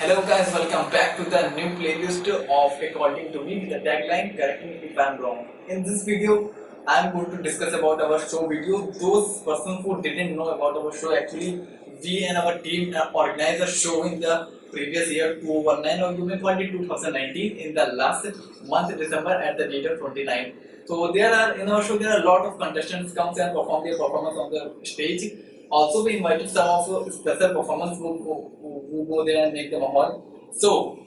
Hello guys, welcome back to the new playlist of According to Me with the tagline Correct me if I'm wrong. In this video, I'm going to discuss about our show video. Those persons who didn't know about our show, actually, we and our team organized a show in the previous year 2019 or you may call it 2019 in the last month December at the date of 29. So there are in our show there are a lot of contestants comes and perform their performance on the stage. Also, we invited some of special performers who go there and make them a hall. So,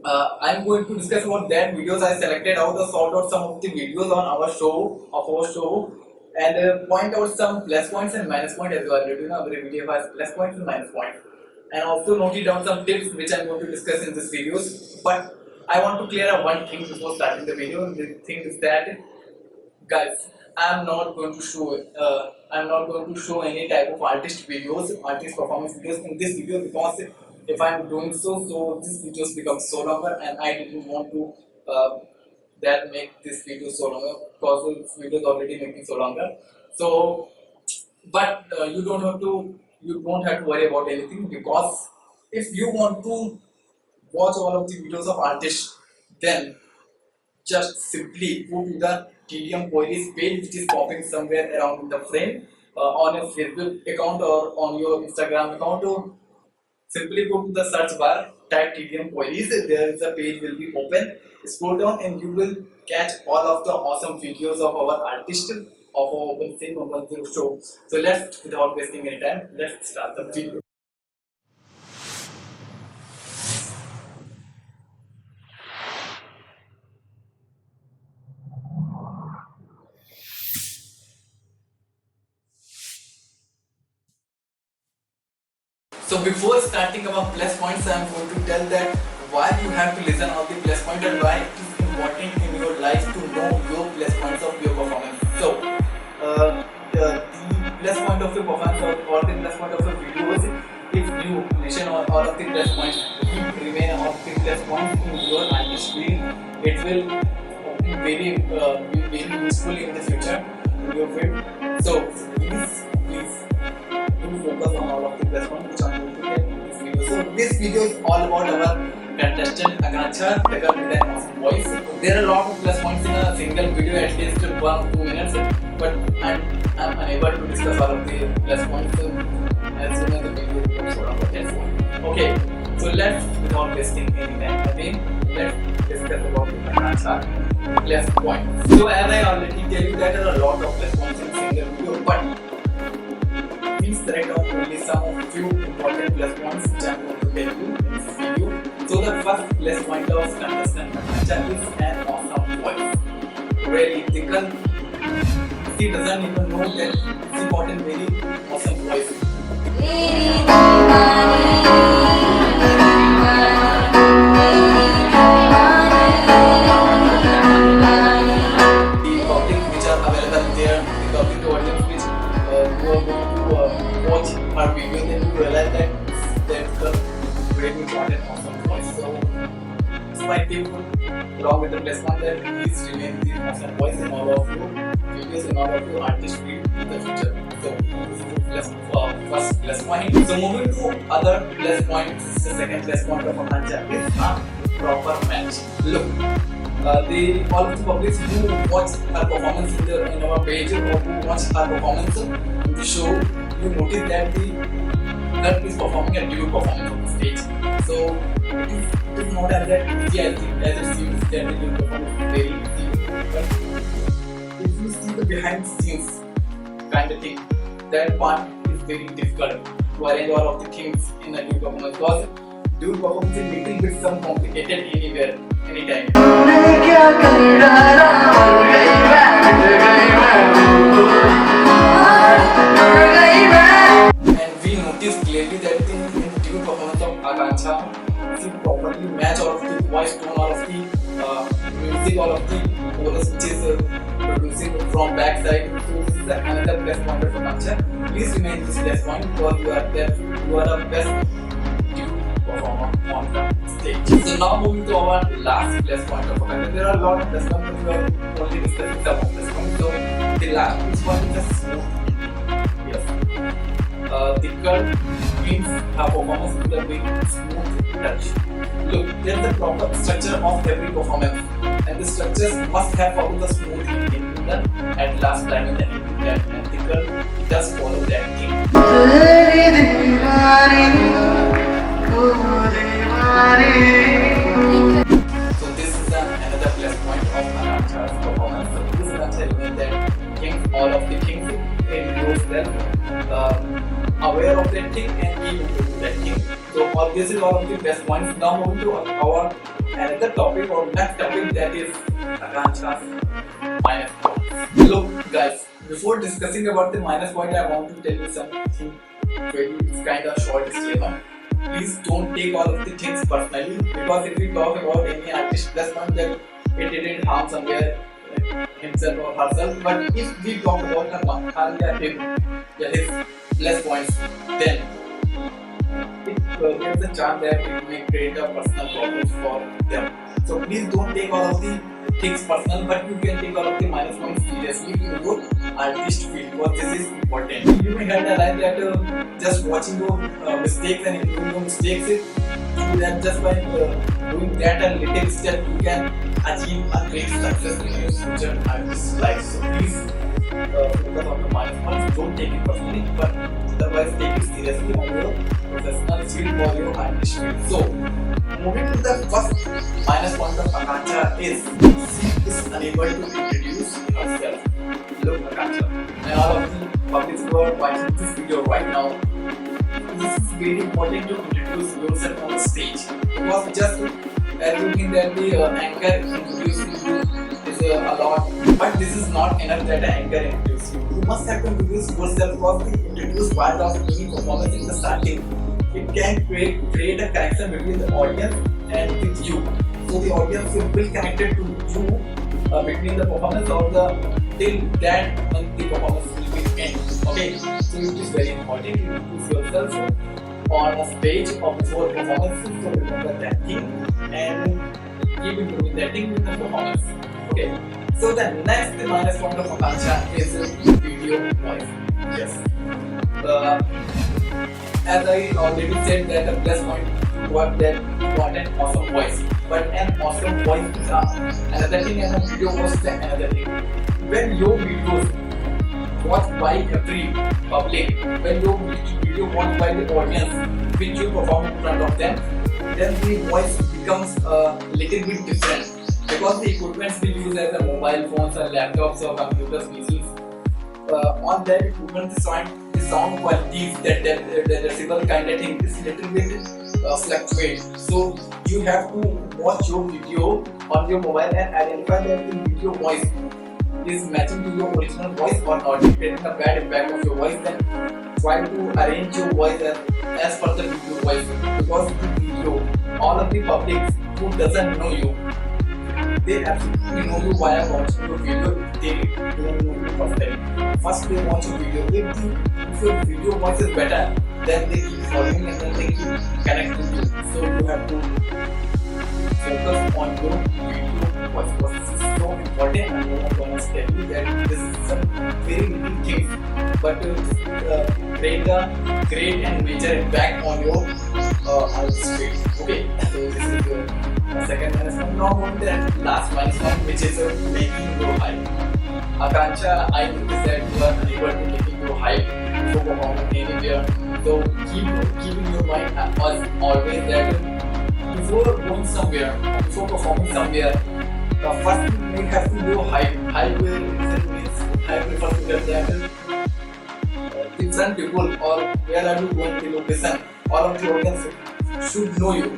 I'm going to discuss about that videos. I selected out or sort out some of the videos on our show, and point out some plus points and minus points as well. You know, every video has plus points and minus points, and also noted down some tips which I'm going to discuss in this videos. But I want to clear up one thing before starting the video. The thing is that, guys, I'm not going to show any type of artist performance videos in this video, because if I'm doing so this videos become so longer, and I didn't want to that make this video so longer, because this video is already making so longer. So, but you don't have to worry about anything, because if you want to watch all of the videos of artists, then just simply go to the TDM Queries page, which is popping somewhere around in the frame on your Facebook account or on your Instagram account. Or simply go to the search bar, type TDM Queries. There is a page will be open. Scroll down and you will catch all of the awesome videos of our artists of our Open Sync 110 show. So let's, without wasting any time, let's start the video. So before starting our plus points, I am going to tell that why you have to listen all the plus points and why it is important in your life to know your plus points of your performance. So the plus point of your performance or the plus point of your videos, if you listen all of the plus points, you remain all of the plus points in your artist field, it will be very useful in the future in your field. So please do focus on all of the plus points which I'm going to get in this video. So this video is all about our contestant Akanksha, the girl with an awesome voice. There are a lot of plus points in a single video, at least 1 or 2 minutes, but I'm unable to discuss all of the plus points as soon as the video becomes sort of a test one. Okay, so let's, without wasting any time again, let's discuss about the Akanksha plus points. So as I already tell you that there are a lot of plus points in a single video, but please select out only some of few important plus points which I am going to tell you in this video. So the first plus point of contestant Akanksha is an awesome voice. Really, the girl, she doesn't even know that she got a very awesome voice. The public which are available there, the public audience which who are going to watch her video, then you realize that that's the very important awesome voice. So it's my tip along with the plus one that please remain the awesome voice in all of your videos and all of your artist field in the future. So this is the first plus point. So moving to other plus points, the second plus point of Akanksha is a proper match. Look, all of the publics who watch her performance in our page or who watch her performance in the show, you notice that the girl is performing a dual performance on the stage. So it is not as that easy as it seems that the dual performance is very easy. But if you see the behind the scenes kind of thing, that part is very difficult to arrange all of the things in a dual performance, because dual performance is little bit some complicated anywhere, anytime. And we noticed clearly that in dual performance of Akanksha, she properly match all of the voice tone, all of the music, all of the chorus which is producing from backside. So this is another plus point of Akanksha. Please remain this plus point, because you are the best performer on the stage. So now moving to our last plus point of Akanksha. There are a lot of plus points, but we are only discussing some of plus points. So the last plus point is a smooth. Yes. The girl brings her performance with a very smooth touch. look, there's the proper structure of every performance, and the structures must have followed the smooth in the at last time in the that and the girl does follow that thing. So this is another plus point of Anancha's performance. So this is telling that things, all of the things in yourself, aware of that thing and keep improving that thing. So all this is all of the best points. Now moving to our another topic or next topic, that is Anancha's minus points. Look guys, before discussing about the minus point, I want to tell you something very kind of short disclaimer. Please don't take all of the things personally, because if we talk about any artist plus point, then it didn't harm somewhere himself or herself. But if we talk about his plus points, then there's a chance that it may create a personal problems for them. So please don't take all of the things personal, but you can take all of the minus points seriously in your artist field, because this is important. You may have the line that just watching your mistakes and improving your mistakes, that just by doing that and little step you can achieve a great success in your future artist life. So please focus on the minus points, don't take it personally, but otherwise take it seriously on your professional field or your artist field. So moving to the first minus point of Akanksha is she is unable to introduce herself. Look, Akanksha, and all of the public who are watching this video right now, this is very important to introduce yourself on the stage, because just assuming that the anchor introduces you is a lot, but this is not enough that an anchor introduces you. You must have to introduce yourself, because the introduced part of any performance in the starting, it can create a connection between the audience and with you. So the audience will feel connected to you between the performance or the till that when the performance will be end. Okay, so it is very important to introduce yourself on a stage or before performances. So remember that thing and keep improving that thing with the performance. Okay, so the next minus point of Akanksha is video voice. Yes. As I already said, that a plus point was that got an awesome voice, but an awesome voice is another thing and a video was another thing. When your videos watched by every public, when your video watched by the audience which you perform in front of them, then the voice becomes a little bit different, because the equipment we use as a mobile phones or laptops or computers, PCs, on that equipment the sound qualities, that decibel kind of thing is little bit fluctuate. So you have to watch your video on your mobile and identify that the video voice is matching to your original voice or not. If getting a bad impact of your voice, then try to arrange your voice as per the video voice, because the video, all of the public who doesn't know you, they absolutely know you via watching your video. They don't know you personally. First they watch your video. If your video voice is better, then they keep following and then they keep connecting with you. So you have to focus on your video voice, because this is so important. And I'm going to tell you that this is some very little things, but create a great and major impact on your artistry. Okay, so this is the second minus one. Now on the last minus one, which is making your hype. Akanksha, I noticed that you are unable to making your hype before performing anywhere. So keep in your mind as always that before going somewhere, before performing somewhere, first you have to go hype. Hype means hype refers to that different people or where are you going to location. All of the audience should know you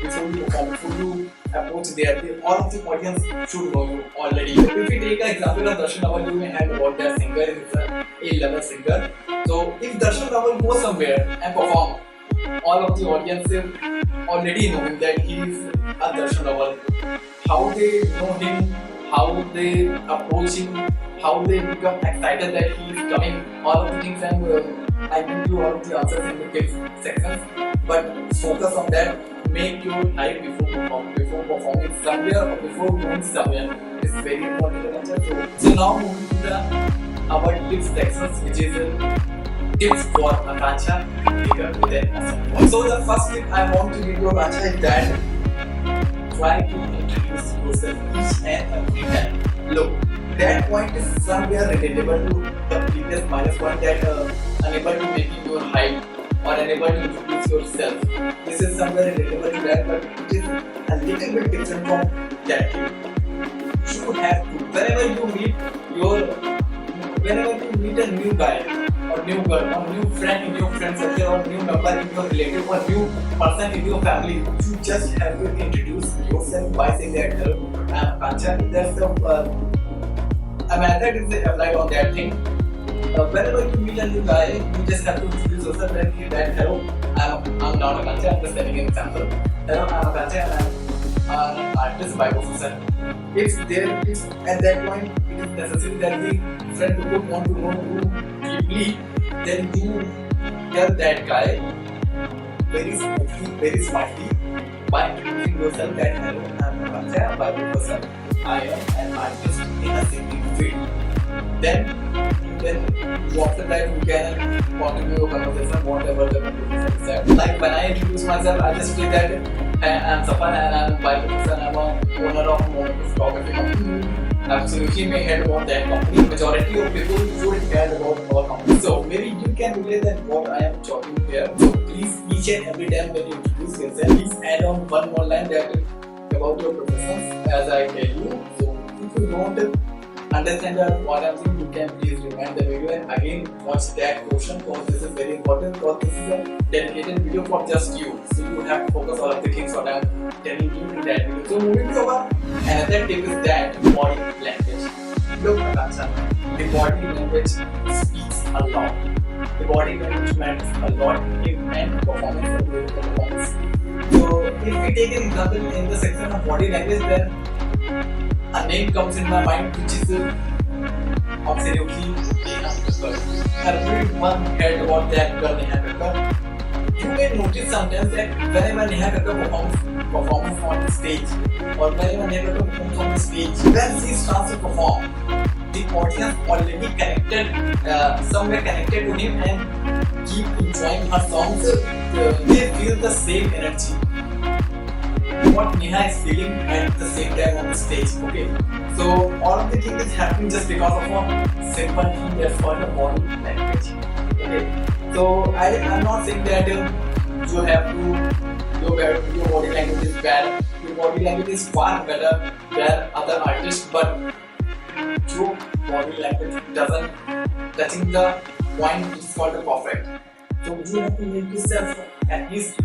before you perform, before you approach there. All of the audience should know you already. So if we take an example of Darshan Rawal, you may have about that singer is a A-level singer. So if Darshan Rawal goes somewhere and perform, all of the audience already know him that he is a Darshan Rawal. How they know him, how they approach him, how they become excited that he is coming, all of the things, and I give you all of the answers in the tips sections. But focus on that. Make your hype before performing somewhere or before going somewhere. It's very important. So now moving to our tips sections, which is tips for Akanksha speaker with an awesome voice. So the first tip I want to give to Akanksha is that try to introduce yourself each and every time. Look, that point is somewhere relatable to the previous minus point that unable to make your height or unable to introduce yourself. This is somewhere relatable to that, but it is a little bit different from that thing. You have to, whenever you meet a new guy or new girl or new friend in your friend circle or new member in your relative or new person in your family, you just have to introduce yourself by saying that hello, I'm Akanksha. That's a method is applied on that thing. Whenever you meet a new guy, you just have to introduce yourself and say that hello, I'm not Akanksha. I'm just setting an example. Hello, I'm Akanksha and I'm an artist by profession. If at that point it is necessary that the friend would want to know you deeply, then you tell that guy very smartly by introducing yourself that hello, I'm Akanksha by profession. I am an artist in a singing field. Then after that you can continue your conversation whatever the conversation is at. Like when I introduce myself, I just say that I'm Sapan and I'm by profession. I'm a owner of Moment Photography company. Absolutely may head about that company. Majority of people should care about our company. So maybe you can relate that what I am talking here. So please each and every time when you introduce yourself, please add on one more line that about your professions as I tell you. So if you don't understand what I'm saying, you can please rewind the video and again watch that portion because this is very important because this is a dedicated video for just you. So you have to focus all of the things what I'm telling you in that video. So moving to our another tip is that body language. Look Akanksha, the body language speaks a lot. The body language matters a lot in performance. So if we take an example in the section of body language, then a name comes in my mind which is absolutely Neha Kakkar. Everyone heard about that girl Neha Kakkar. You may notice sometimes that whenever Neha Kakkar performs on stage or whenever Neha Kakkar performs on stage, when she starts to perform, the audience already connected, somewhere connected to him and keep enjoying her songs. They feel the same energy what Neha is feeling at the same time on the stage. Okay, so all of the thing is happening just because of a simple thing that's called a body language. Okay, so I'm not saying that your body language is bad. Your body language is far better than other artists, but your body language doesn't touching the point which is called the perfect. So you have to make yourself at least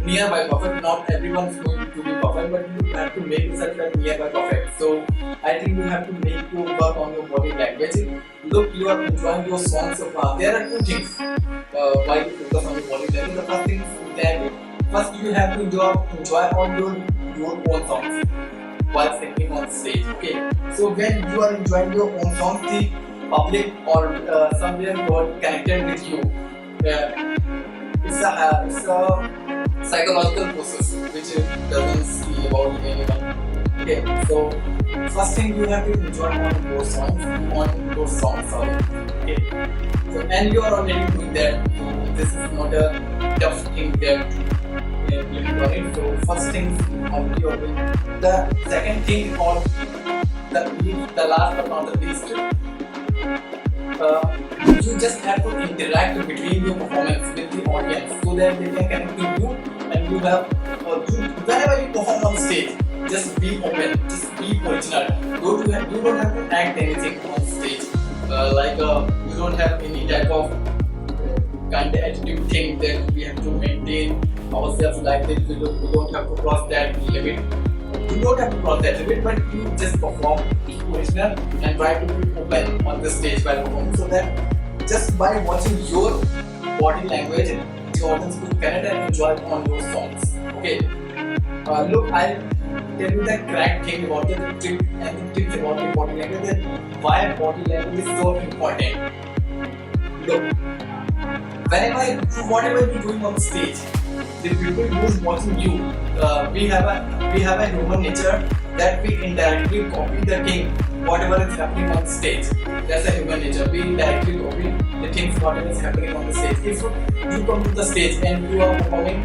nearby perfect. Not everyone is going to be perfect, but you have to make yourself at nearby perfect. So I think you have to make your work on your body language. Look, you are enjoying your song so far. There are two things why you focus on your body language. The first thing is that first you have to enjoy on your own songs while singing on stage. Okay, so when you are enjoying your own songs, the public or somewhere who are connected with you. It's a psychological process which doesn't see about anyone. Okay, so first thing you have to enjoy on your songs, sorry. Okay, so and you are already doing that. So this is not a tough thing that you are doing. So first thing already you're doing. The second thing or the last but not the least. You just have to interact between your performance with the audience so that they can connect with you and you have whenever you perform on stage, just be open, just be original. You don't have to act anything on stage. You don't have any type of kind of attitude thing that we have to maintain ourselves like that. We don't have to cross that limit. You don't have to cross that limit, but you just perform original and try to be open on the stage while performing, so that just by watching your body language, the audience will connect and enjoy on your songs. Okay. Look, I'll tell you the correct thing about the trick and the tips about the body language and why body language is so important. Look, whatever you're doing on stage, the people who's watching you, we have a human nature that we indirectly copy the thing whatever is happening on stage. That's a human nature. We directly copy the things whatever is happening on the stage. If you come to the stage and you are performing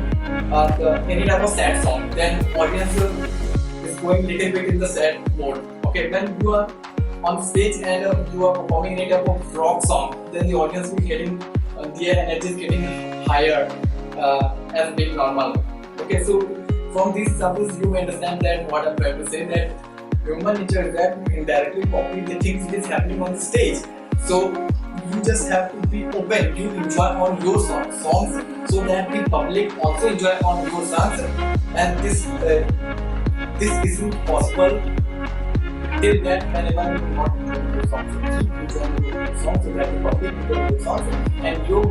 any type of sad song, then audience is going little bit in the sad mode. Okay, when you are on stage and you are performing any type of rock song, then the audience will getting their energy is getting higher as being normal. Okay, so from these examples you understand that what I'm trying to say, that human nature is that you indirectly copy the things that is happening on the stage. So you just have to be open, you enjoy on your songs so that the public also enjoy on your songs, and this isn't possible till that whenever you not enjoy your songs. Keep enjoying your songs so that the public enjoy your songs, and you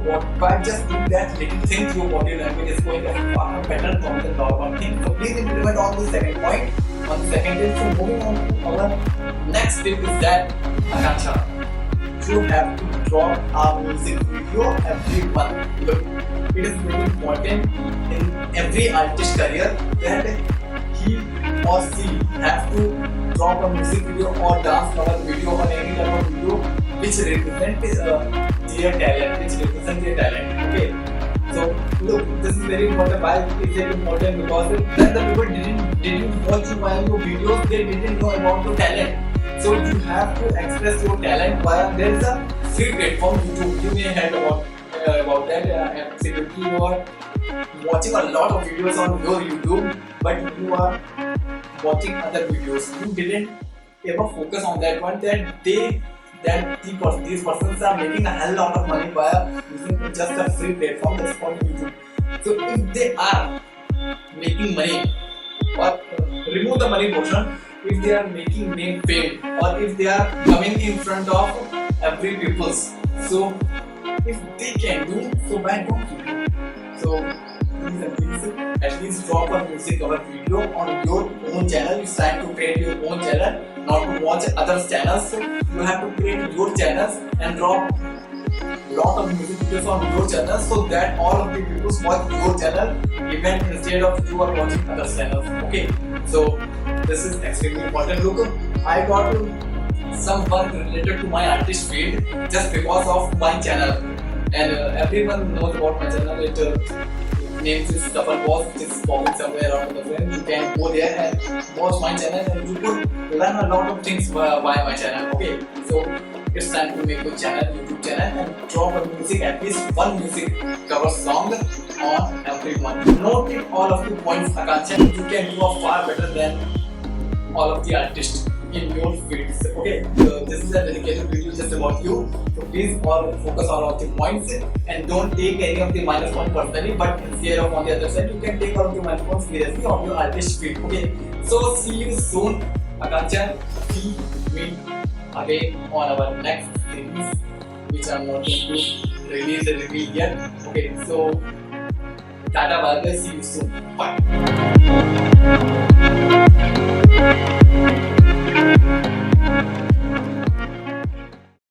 by just doing that little things your body language is going to far better from the normal thing. So please implement on the second point. On the second tip, so moving on to our next tip is that Akansha, you have to drop a music video every month. Look, it is very important in every artist career that he or she has to drop a music video or dance cover video or any type of video which represent their talent, okay? So look, this is very important. Why is it important? Because when the people didn't watch you while your videos, they didn't know about your talent. So you have to express your talent via, there is a free platform YouTube. You may have heard about that. Absolutely, you are watching a lot of videos on your YouTube, but you are watching other videos. You didn't ever focus on that one. These persons are making a hell lot of money by using just a free platform that's called YouTube. So if they are making money, or remove the money portion, if they are making name fame, or if they are coming in front of every peoples, so if they can do, so why don't you do? So please at least drop a music or a video on your own channel. It's time to create your own channel, not to watch others' channels. So you have to create your channels and drop lot of music videos on your channel so that all of the people watch your channel even instead of you are watching other channels. Okay, so this is extremely important. Look, I got some work related to my artist field just because of my channel, and everyone knows about my channel. It names is Double Boss, which is popping somewhere around the frame. You can go there and watch my channel and you could learn a lot of things via my channel. Okay, so it's time to make your channel, YouTube channel, and drop a music, at least one music cover song on every month. Note all of the points, Akansha. You can do a far better than all of the artists in your fields. Okay, so this is a dedicated video just about you. So please focus on all of the points and don't take any of the minus point personally, but instead of on the other side, you can take all of the minus points seriously on your artist field. Okay, so see you soon, Akansha. See me again on our next series, which I'm not going to release the reveal yet. Okay, so Tata, bye bye, see you soon. Bye.